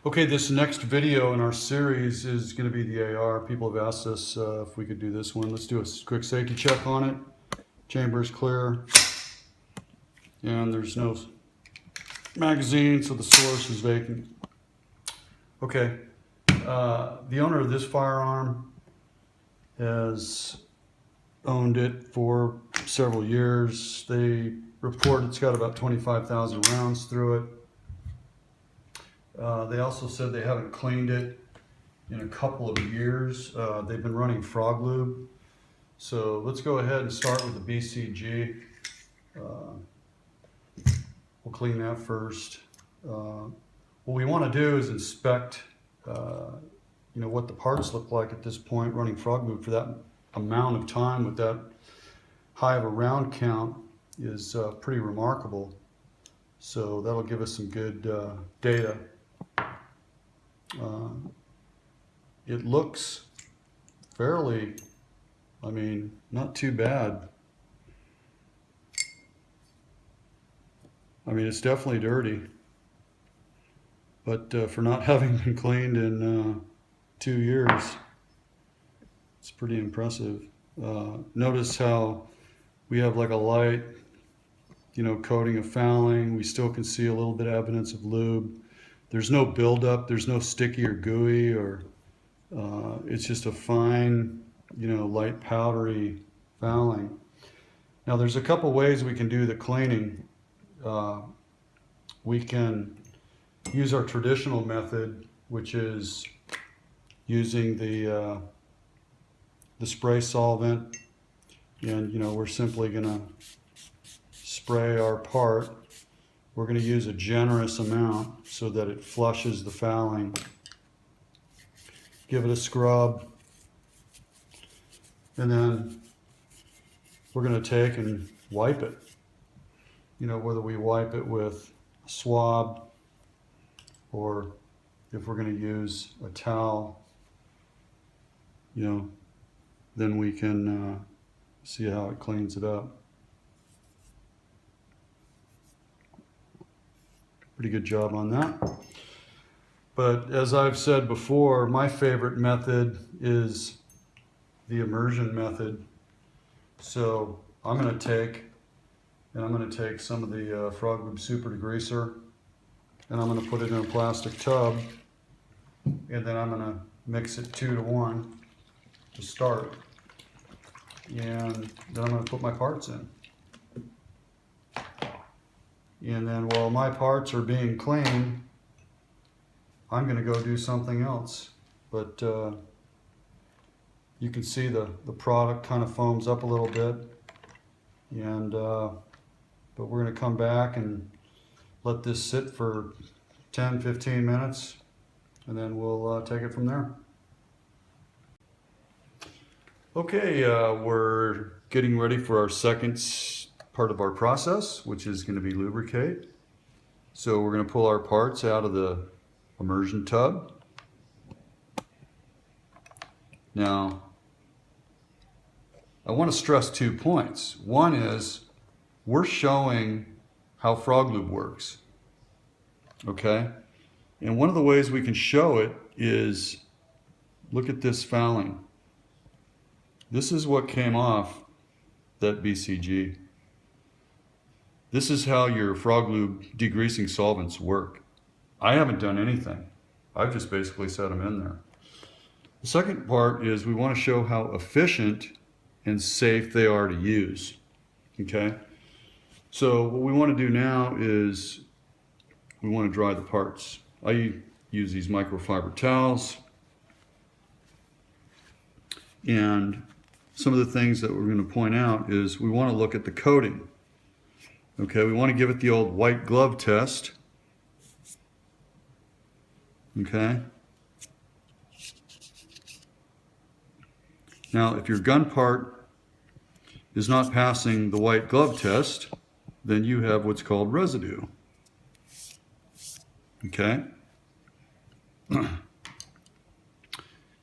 Okay, this next video in our series is going to be the AR. People have asked us if we could do this one. Let's do a quick safety check on it. Chamber is clear, and there's no magazine, so the source is vacant. Okay, the owner of this firearm has owned it for several years. They report it's got about 25,000 rounds through it. They also said they haven't cleaned it in a couple of years. They've been running FrogLube. So let's go ahead and start with the BCG. We'll clean that first. What we want to do is inspect what the parts look like at this point running FrogLube for that amount of time with that high of a round count is pretty remarkable. So that'll give us some good data. It looks fairly, not too bad. It's definitely dirty, but for not having been cleaned in 2 years, it's pretty impressive. Notice how we have like a light, coating of fouling. We still can see a little bit of evidence of lube. There's no buildup, there's no sticky or gooey, or it's just a fine, light powdery fouling. Now there's a couple ways we can do the cleaning. We can use our traditional method, which is using the spray solvent, and we're simply gonna spray our part. We're going to use a generous amount so that it flushes the fouling. Give it a scrub, and then we're going to take and wipe it. Whether we wipe it with a swab or if we're going to use a towel, then we can see how it cleans it up. Pretty good job on that. But as I've said before, my favorite method is the immersion method. So I'm going to take some of the FrogLube Super Degreaser, and I'm going to put it in a plastic tub, and then I'm going to mix it 2 to 1 to start, and then I'm going to put my parts in. And then while my parts are being cleaned, I'm going to go do something else. But you can see the product kind of foams up a little bit. And but we're going to come back and let this sit for 10-15 minutes, and then we'll take it from there. Okay, we're getting ready for our second part of our process, which is going to be lubricate. So we're going to pull our parts out of the immersion tub. Now, I want to stress 2 points. One is we're showing how FrogLube works. Okay? And one of the ways we can show it is, look at this fouling. This is what came off that BCG. This is how your FrogLube degreasing solvents work. I haven't done anything. I've just basically set them in there. The second part is we want to show how efficient and safe they are to use. Okay? So what we want to do now is we want to dry the parts. I use these microfiber towels. And some of the things that we're going to point out is we want to look at the coating. Okay, we want to give it the old white glove test. Okay. Now, if your gun part is not passing the white glove test, then you have what's called residue. Okay.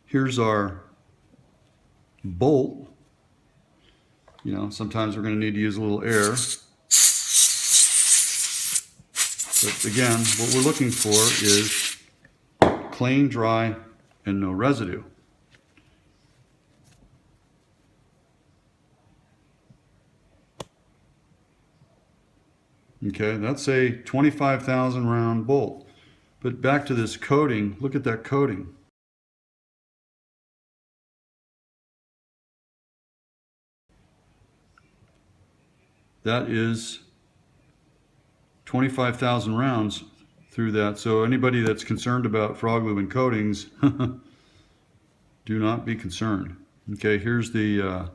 Here's our bolt. Sometimes we're going to need to use a little air. But again, what we're looking for is clean, dry, and no residue. Okay, that's a 25,000 round bolt. But back to this coating, look at that coating. That is 25,000 rounds through that. So anybody that's concerned about FrogLube and coatings, do not be concerned. Okay, here's the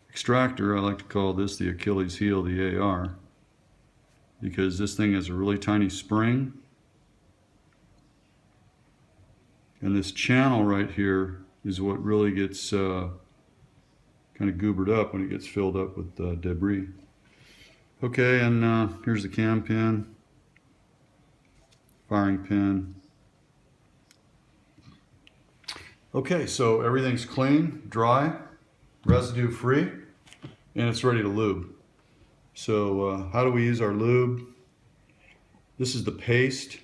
extractor. I like to call this the Achilles heel, the AR, because this thing has a really tiny spring. And this channel right here is what really gets kind of goobered up when it gets filled up with debris. Okay, and here's the cam pin, firing pin. Okay, so everything's clean, dry, residue free, and it's ready to lube. So how do we use our lube? This is the paste.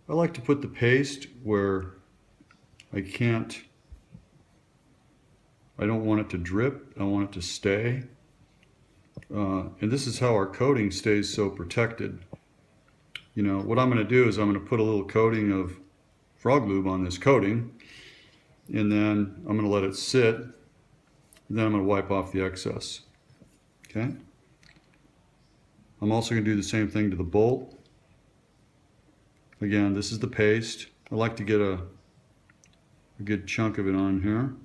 I like to put the paste where I don't want it to drip, I want it to stay. And this is how our coating stays so protected. You know, what I'm going to do is I'm going to put a little coating of FrogLube on this coating, and then I'm going to let it sit, and then I'm going to wipe off the excess. Okay? I'm also going to do the same thing to the bolt. Again, this is the paste. I like to get a good chunk of it on here.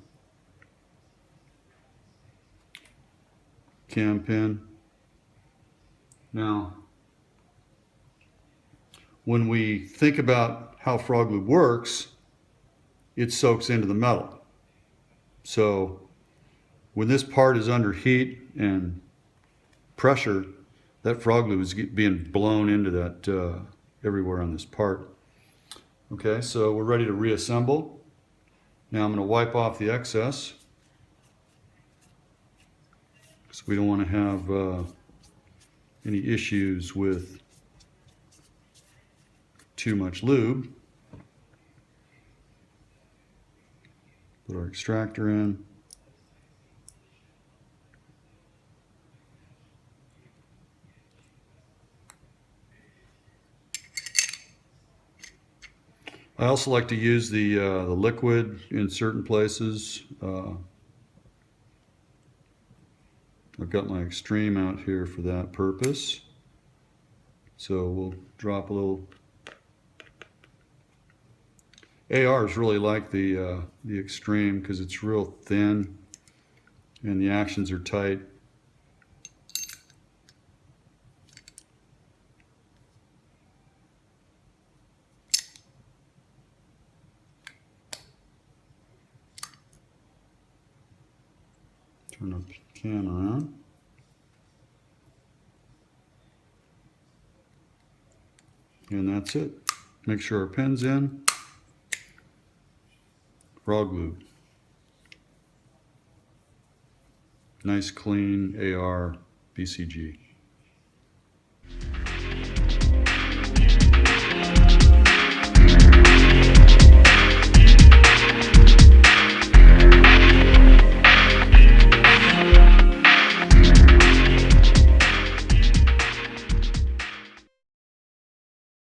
Cam pin. Now, when we think about how FrogLube works, it soaks into the metal. So when this part is under heat and pressure, that FrogLube is being blown into that everywhere on this part. Okay, so we're ready to reassemble. Now I'm going to wipe off the excess, because we don't want to have any issues with too much lube. Put our extractor in. I also like to use the liquid in certain places. I've got my extreme out here for that purpose. So we'll drop a little. ARs really like the extreme because it's real thin and the actions are tight. Turn the can around. And that's it. Make sure our pin's in. FrogLube. Nice clean AR BCG.